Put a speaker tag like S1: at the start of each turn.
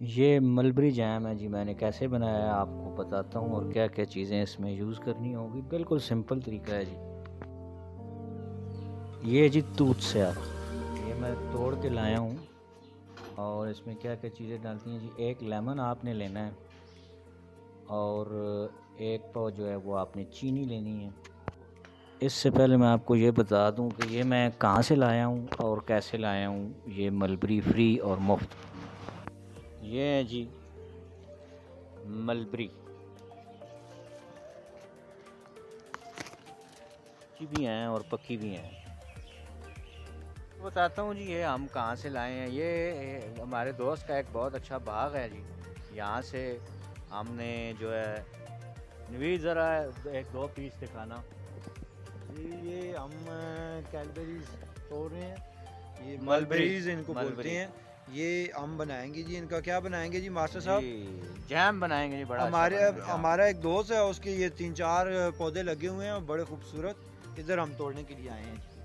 S1: ये mulberry jam है जी। मैंने कैसे बनाया है आपको बताता हूँ और क्या क्या चीज़ें इसमें यूज़ करनी होगी। बिल्कुल सिंपल तरीका है जी। ये जी तूत से आप, ये मैं तोड़ के लाया हूँ और इसमें क्या क्या चीज़ें डालती हैं जी। एक लेमन आपने लेना है और एक पाव जो है वो आपने चीनी लेनी है। इससे पहले मैं आपको ये बता दूं कि ये मैं कहाँ से लाया हूँ और कैसे लाया हूँ। ये मलबरी फ्री और मुफ्त। ये है जी मलबरी की भी हैं और पक्की भी हैं। बताता हूँ जी ये हम कहाँ से लाए हैं। ये हमारे दोस्त का एक बहुत अच्छा बाग है जी। यहाँ से हमने जो है, नवीद ज़रा एक दो पीस दिखाना।
S2: ये हम कैलबेरीज तोड़ रहे हैं। ये
S1: मलबरी,
S2: मलबेरीज इनको बोलते
S1: मलबरी
S2: हैं। ये हम बनाएंगे जी। इनका क्या बनाएंगे जी मास्टर
S1: जी,
S2: साहब?
S1: जैम बनाएंगे जी। बड़ा अच्छा
S2: हमारे
S1: बनेगा जाम।
S2: हमारा एक दोस्त है, उसके ये 3-4 पौधे लगे हुए हैं और बड़े खूबसूरत। इधर हम तोड़ने के लिए आए हैं।